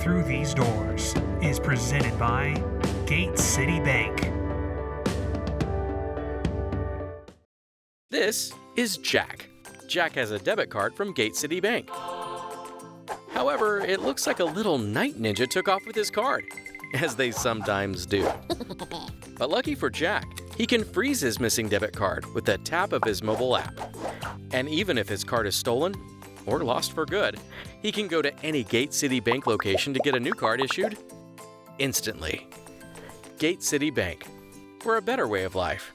through these doors is presented by Gate City Bank. This is Jack. Jack has a debit card from Gate City Bank. However, it looks like a little night ninja took off with his card, as they sometimes do. But lucky for Jack, he can freeze his missing debit card with a tap of his mobile app. And even if his card is stolen or lost for good, he can go to any Gate City Bank location to get a new card issued instantly. Gate City Bank, for a better way of life.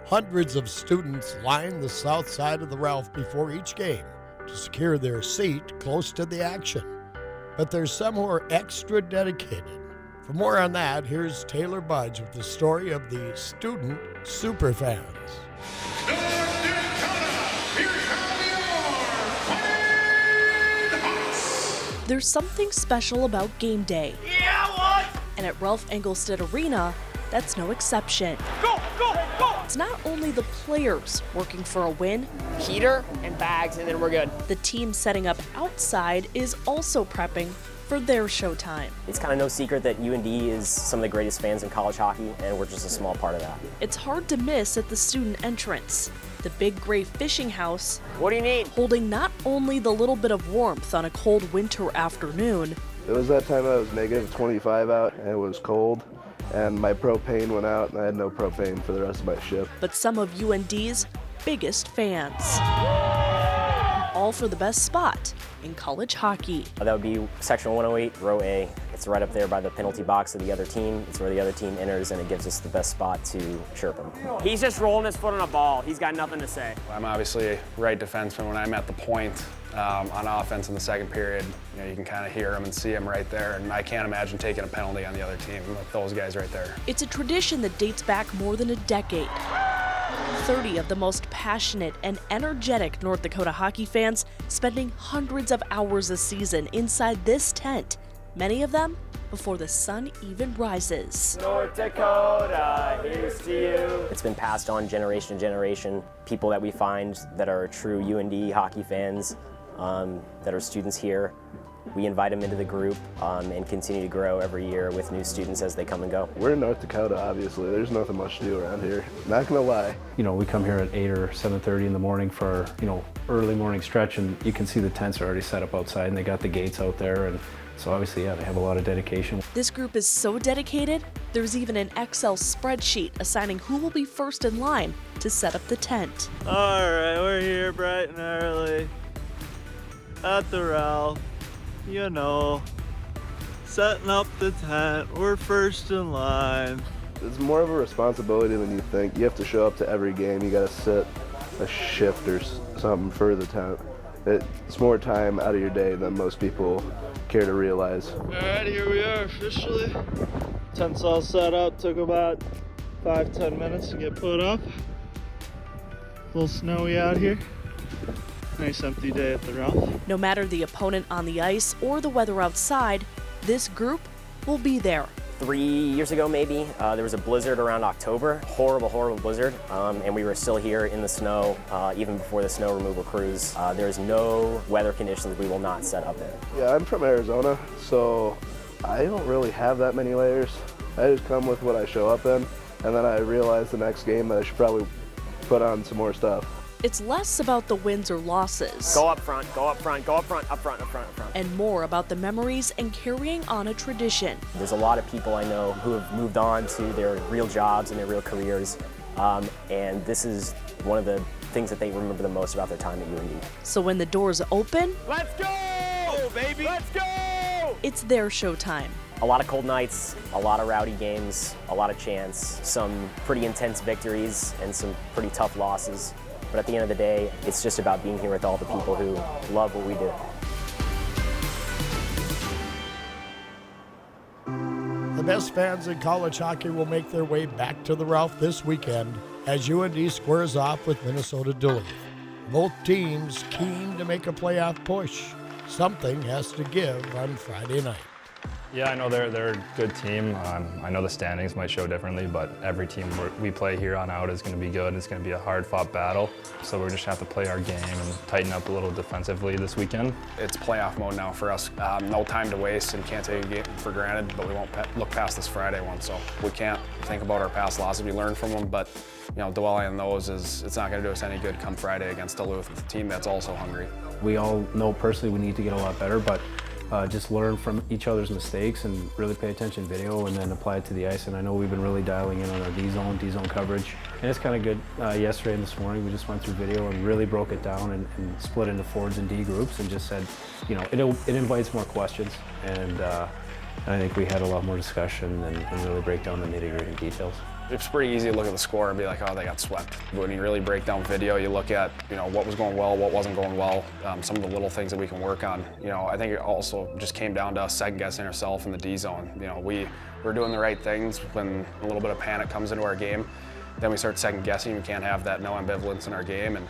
Hundreds of students line the south side of the Ralph before each game to secure their seat close to the action. But there's some who are extra dedicated. For more on that, here's Taylor Budge with the story of the student superfans. North Dakota, here's how they are, Hawks. There's something special about game day. Yeah, what? And at Ralph Engelstad Arena, that's no exception. Go, go, go! It's not only the players working for a win. Heater and bags, and then we're good. The team setting up outside is also prepping for their showtime. It's kind of no secret that UND is some of the greatest fans in college hockey, and we're just a small part of that. It's hard to miss at the student entrance. The big gray fishing house. What do you need? Holding not only the little bit of warmth on a cold winter afternoon. It was that time I was negative 25 out, and it was cold. And my propane went out, and I had no propane for the rest of my shift. But some of UND's biggest fans. All for the best spot in college hockey. That would be section 108, row A. It's right up there by the penalty box of the other team. It's where the other team enters, and it gives us the best spot to chirp him. He's just rolling his foot on a ball. He's got nothing to say. I'm obviously a right defenseman. When I'm at the point on offense in the second period, you can kind of hear him and see him right there, and I can't imagine taking a penalty on the other team with those guys right there. It's a tradition that dates back more than a decade. 30 of the most passionate and energetic North Dakota hockey fans spending hundreds of hours a season inside this tent, many of them before the sun even rises. North Dakota, here's to you. It's been passed on generation to generation. People that we find that are true UND hockey fans, that are students here, we invite them into the group and continue to grow every year with new students as they come and go. We're in North Dakota, obviously. There's nothing much to do around here. Not gonna lie. We come here at 8 or 7:30 in the morning for, early morning stretch, and you can see the tents are already set up outside, and they got the gates out there, and so obviously, they have a lot of dedication. This group is so dedicated, there's even an Excel spreadsheet assigning who will be first in line to set up the tent. All right, we're here bright and early at the Ralph, setting up the tent. We're first in line. It's more of a responsibility than you think. You have to show up to every game. You gotta sit a shift or something for the tent. It's more time out of your day than most people care to realize. All right, here we are officially. Tent's all set up. Took about 5-10 minutes to get put up. A little snowy out here. Nice empty day at the Ralph. No matter the opponent on the ice or the weather outside, this group will be there. 3 years ago, maybe, there was a blizzard around October. Horrible, horrible blizzard. And we were still here in the snow, even before the snow removal crews. There's no weather conditions we will not set up in. Yeah, I'm from Arizona, so I don't really have that many layers. I just come with what I show up in, and then I realize the next game that I should probably put on some more stuff. It's less about the wins or losses. Go up front, go up front, go up front, up front, up front, up front. And more about the memories and carrying on a tradition. There's a lot of people I know who have moved on to their real jobs and their real careers. And this is one of the things that they remember the most about their time at UND. So when the doors open, let's go, baby! Let's go! It's their showtime. A lot of cold nights, a lot of rowdy games, a lot of chants, some pretty intense victories and some pretty tough losses. But at the end of the day, it's just about being here with all the people who love what we do. The best fans in college hockey will make their way back to the Ralph this weekend as UND squares off with Minnesota Duluth. Both teams keen to make a playoff push. Something has to give on Friday night. Yeah, I know they're a good team. I know the standings might show differently, but every team we play here on out is going to be good. It's going to be a hard-fought battle, so we just have to play our game and tighten up a little defensively this weekend. It's playoff mode now for us. No time to waste and can't take a game for granted, but we won't look past this Friday one, so we can't think about our past losses. We learn from them, but dwelling on those it's not going to do us any good come Friday against Duluth, a team that's also hungry. We all know personally we need to get a lot better, but just learn from each other's mistakes and really pay attention to video and then apply it to the ice. And I know we've been really dialing in on our D-zone coverage. And it's kind of good. Yesterday and this morning we just went through video and really broke it down and split into forwards and D groups and just said, it invites more questions. And I think we had a lot more discussion and really break down the nitty-gritty details. It's pretty easy to look at the score and be like, oh, they got swept. When you really break down video, you look at what was going well, what wasn't going well, some of the little things that we can work on. I think it also just came down to us second-guessing ourselves in the D-zone. We're doing the right things when a little bit of panic comes into our game. Then we start second-guessing. We can't have that no ambivalence in our game, and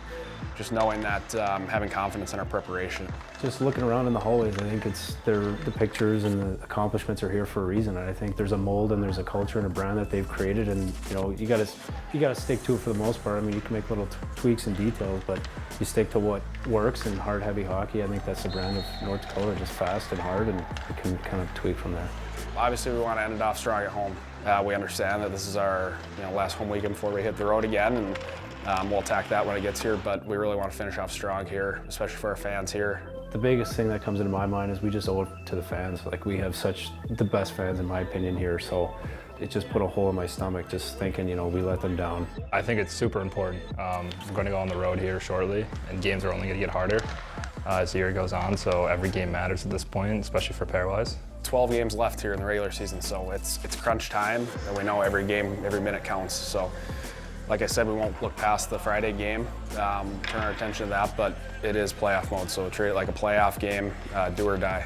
just knowing that, having confidence in our preparation. Just looking around in the hallways, I think the pictures and the accomplishments are here for a reason. And I think there's a mold and there's a culture and a brand that they've created, and you gotta stick to it for the most part. I mean, you can make little tweaks and details, but you stick to what works. In hard, heavy hockey, I think that's the brand of North Dakota, just fast and hard, and you can kind of tweak from there. Obviously, we want to end it off strong at home. We understand that this is our last home weekend before we hit the road again, and we'll attack that when it gets here, but we really want to finish off strong here, especially for our fans here. The biggest thing that comes into my mind is we just owe it to the fans. Like, we have the best fans in my opinion here, so it just put a hole in my stomach just thinking, we let them down. I think it's super important. We're going to go on the road here shortly, and games are only going to get harder as the year goes on, so every game matters at this point, especially for pairwise. 12 games left here in the regular season, so it's crunch time, and we know every game, every minute counts. So, like I said, we won't look past the Friday game, turn our attention to that, but it is playoff mode, so treat it like a playoff game, do or die.